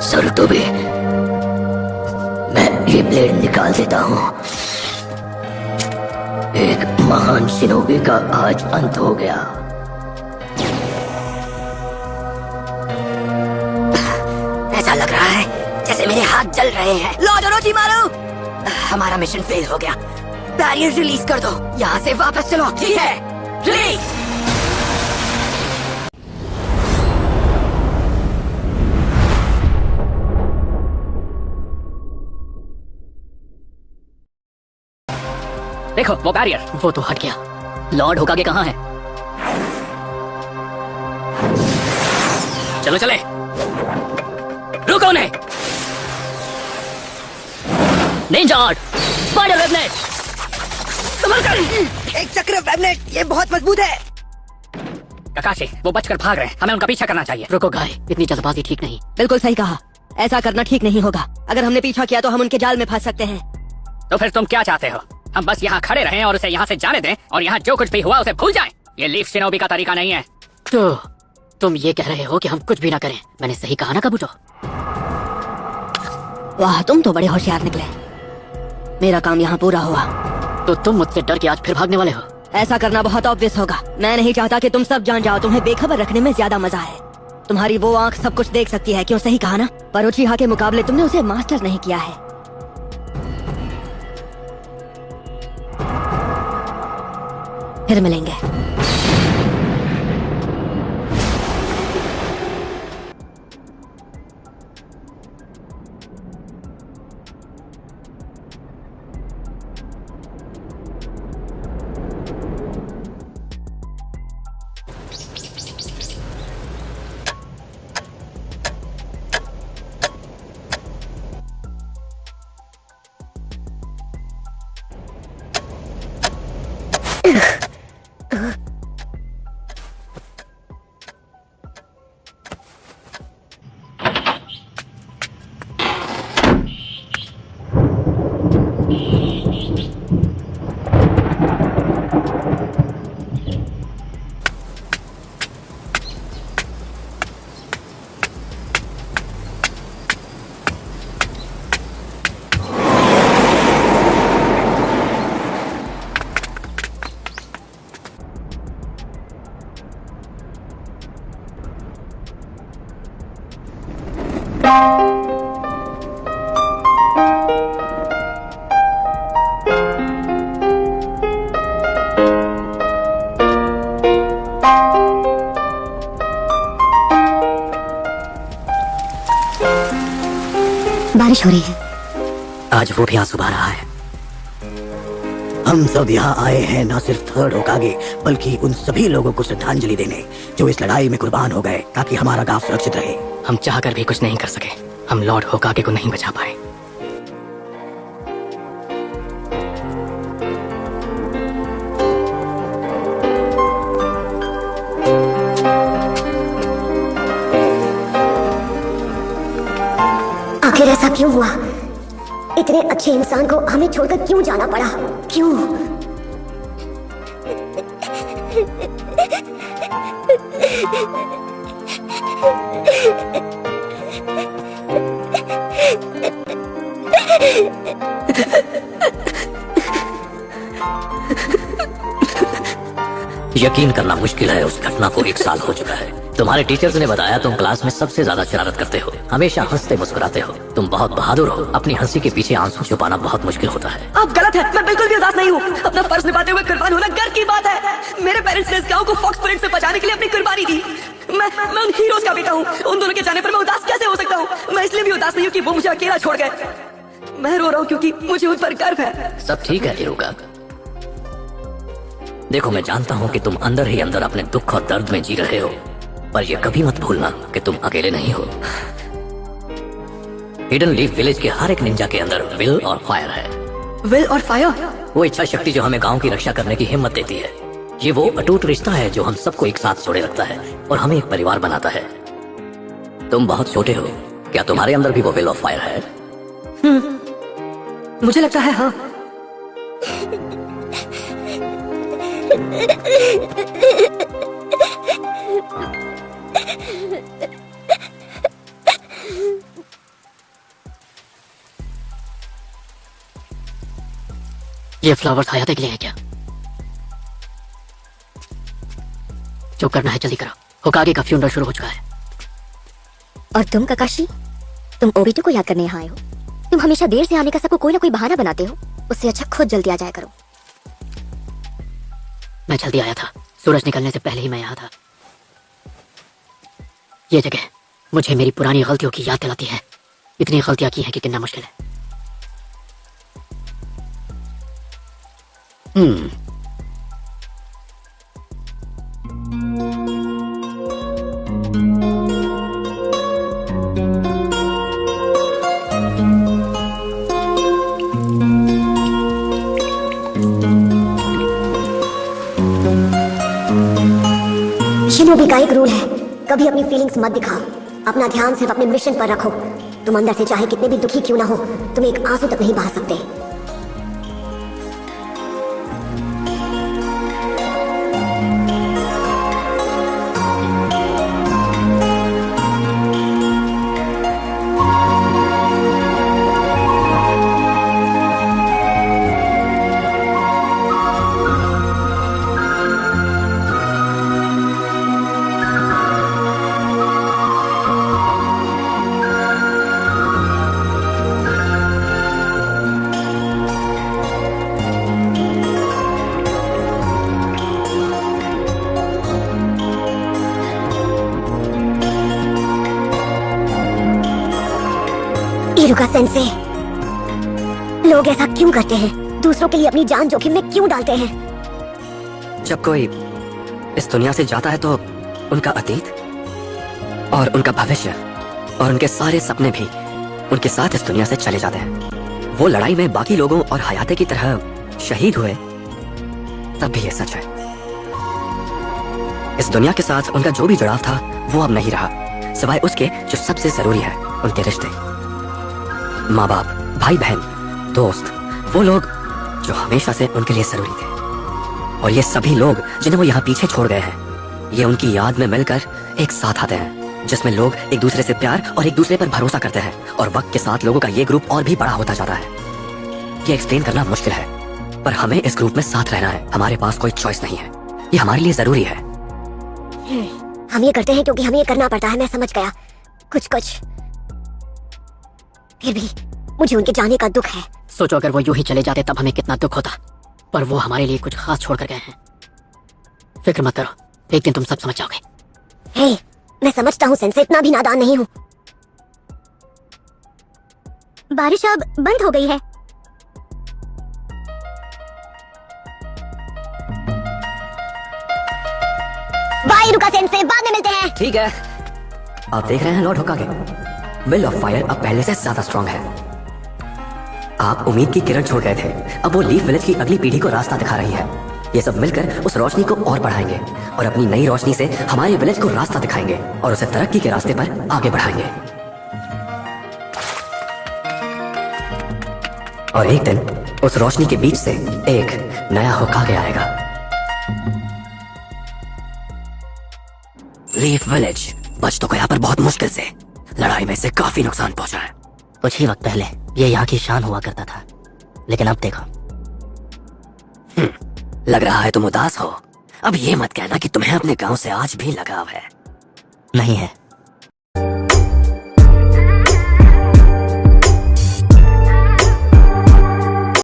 Sir तो भी मैं ये ब्लेड निकाल देता हूँ। एक महान शिनोबी का आज अंत हो गया। ऐसा लग रहा है जैसे मेरे हाथ जल रहे हैं। लॉर्ड ओरोचिमारू, हमारा मिशन फेल हो गया। बैरियर रिलीज कर दो। यहाँ से वापस चलो। ठीक है, रिलीज। देखो वो बैरियर, वो तो हट गया। लॉर्ड होकागे कहाँ है? चलो चले, रुको नहीं। निंजा आर्ट, स्पाइडर वेबनेट, संभल कर। एक चक्र वेबनेट, ये बहुत मजबूत है। ककाशी, वो बचकर भाग रहे हैं, हमें उनका पीछा करना चाहिए। रुको गाय, इतनी जल्दबाजी ठीक नहीं। बिल्कुल सही कहा, ऐसा करना ठीक नहीं होगा। अगर हमने पीछा किया तो हम उनके जाल में फंस सकते हैं। तो फिर तुम क्या चाहते हो? हम बस यहाँ खड़े रहें और उसे यहाँ से जाने दें और यहाँ जो कुछ भी हुआ उसे भूल जाएं? ये लीफ शिनोबी का तरीका नहीं है। तो तुम ये कह रहे हो कि हम कुछ भी ना करें? मैंने सही कहा ना काबुटो? वाह, तुम तो बड़े होशियार निकले। मेरा काम यहाँ पूरा हुआ। तो तुम मुझसे डर के आज फिर भागने वाले हो? ऐसा करना बहुत ऑब्वियस होगा। मैं नहीं चाहता कि तुम सब जान जाओ। तुम्हें बेखबर रखने में ज्यादा मजा है। तुम्हारी वो आंख सब कुछ देख सकती है। क्यों, सही कहा ना? पर उचिहा के मुकाबले तुमने उसे मास्टर नहीं किया है। फिर मिलेंगे। बारिश हो रही है। आज वो भी आंसू बहा रहा है। हम सब यहाँ आए हैं न सिर्फ थर्ड होकागे, बल्कि उन सभी लोगों को श्रद्धांजलि देने जो इस लड़ाई में कुर्बान हो गए ताकि हमारा गांव सुरक्षित रहे। हम चाहकर भी कुछ नहीं कर सके। हम लॉर्ड होकागे को नहीं बचा पाए। आखिर ऐसा क्यों हुआ? इतने अच्छे इंसान को हमें छोड़कर क्यों जाना पड़ा? क्यों? यकीन करना मुश्किल है, उस घटना को 1 साल हो चुका है। तुम्हारे टीचर्स ने बताया तुम क्लास में सबसे ज्यादा शरारत करते हो, हमेशा हंसते मुस्कुराते हो। तुम बहुत बहादुर हो। अपनी हंसी के पीछे आंसू छुपाना बहुत मुश्किल होता है। आप गलत है। मैं बिल्कुल भी उदास नहीं हूँ। अपना फर्ज निभाते हुए कुर्बान होना गर्व की बात है। मेरे पेरेंट्स ने इस गांव को फॉक्स परेड से बचाने के लिए अपनी कुर्बानी दी। मैं उन हीरोज का बेटा हूँ। उन दोनों के जाने पर मैं उदास कैसे हो सकता हूँ? मैं इसलिए भी उदास नहीं हूँ कि वो मुझे अकेला छोड़ गए। मैं रो रहा हूँ क्योंकि मुझे उन पर गर्व है। सब ठीक है हिरुका। देखो, मैं जानता हूँ कि तुम अंदर ही अंदर अपने दुख और दर्द में जी रहे हो, पर यह कभी मत भूलना कि तुम अकेले नहीं हो। हिडन लीफ विलेज के हर एक निंजा के अंदर विल और फायर है। विल और फायर? वो इच्छा शक्ति जो हमें गांव की रक्षा करने की हिम्मत देती है। ये वो अटूट रिश्ता है जो हम सबको एक साथ जोड़े रखता है और हमें एक परिवार बनाता है। तुम बहुत छोटे हो, क्या तुम्हारे अंदर भी वो विल ऑफ फायर है? मुझे लगता है हाँ। ये फ्लावर्स हयाते के लिए है क्या? जो करना है जल्दी करो, होकागे का फ्यूनरल शुरू हो चुका है। और तुम काकाशी, तुम ओबिटो को याद करने यहाँ आए हो। तुम हमेशा देर से आने का सबको कोई ना कोई बहाना बनाते हो। उससे अच्छा खुद जल्दी आ जाया करो। मैं जल्दी आया था, सूरज निकलने से पहले ही मैं यहाँ था। ये जगह मुझे मेरी पुरानी गलतियों की याद दिलाती है। इतनी गलतियां की हैं कि गिनना मुश्किल है। शिनोबी का एक रूल है, कभी अपनी फीलिंग्स मत दिखाओ। अपना ध्यान सिर्फ अपने मिशन पर रखो। तुम अंदर से चाहे कितने भी दुखी क्यों ना हो, तुम एक आंसू तक नहीं बहा सकते। इरुका सेंसे, लोग ऐसा क्यों करते हैं? दूसरों के लिए अपनी जान जोखिम में क्यों डालते हैं? जब कोई इस दुनिया से जाता है तो उनका अतीत और उनका भविष्य और उनके सारे सपने भी उनके साथ इस दुनिया से चले जाते हैं। वो लड़ाई में बाकी लोगों और हयाते की तरह शहीद हुए, तब भी ये सच है। इस दुनिया के साथ उनका जो भी जुड़ाव था वो अब नहीं रहा, सिवाय उसके जो सबसे जरूरी है, उनके रिश्ते। माँ बाप, भाई बहन, दोस्त, वो लोग जो हमेशा से उनके लिए जरूरी थे। और ये सभी लोग जिन्हें वो यहाँ पीछे छोड़ गए हैं, ये उनकी याद में मिलकर एक साथ आते हैं, जिसमें लोग एक दूसरे से प्यार और एक दूसरे पर भरोसा करते हैं। और वक्त के साथ लोगों का ये ग्रुप और भी बड़ा होता जाता है। ये एक्सप्लेन करना मुश्किल है, पर हमें इस ग्रुप में साथ रहना है। हमारे पास कोई चॉइस नहीं है, ये हमारे लिए जरूरी है। हम ये करते हैं क्योंकि हमें ये करना पड़ता है। मैं समझ गया, कुछ कुछ। फिर भी मुझे उनके जाने का दुख है। सोचो अगर वो यूं ही चले जाते तब हमें कितना दुख होता, पर वो हमारे लिए कुछ खास छोड़ कर गए हैं। फिक्र मत करो, एक दिन तुम सब समझ जाओगे। हे, मैं समझता हूँ सेंसे, इतना भी नादान नहीं हूँ। बारिश अब बंद हो गई है। बाय रुका सेंसे, बाद में मिलते हैं। ठीक है। आप देख रहे हैं लॉर्ड होकागे, विल ऑफ फायर अब पहले से ज्यादा स्ट्रांग है। आप उम्मीद की किरण छोड़ गए थे, अब वो लीफ विलेज की अगली पीढ़ी को रास्ता दिखा रही है। ये सब मिलकर उस रोशनी को और बढ़ाएंगे और अपनी नई रोशनी से हमारे विलेज को रास्ता दिखाएंगे और उसे तरक्की के रास्ते पर आगे बढ़ाएंगे। और एक दिन उस रोशनी के बीच से एक नया होकागे आएगा। लीफ विलेज बच तो गया, पर बहुत मुश्किल से। लड़ाई में से काफी नुकसान पहुंचा है। कुछ ही वक्त पहले ये यहाँ की शान हुआ करता था, लेकिन अब देखो। लग रहा है तुम उदास हो। अब ये मत कहना कि तुम्हें अपने गांव से आज भी लगाव है। नहीं है।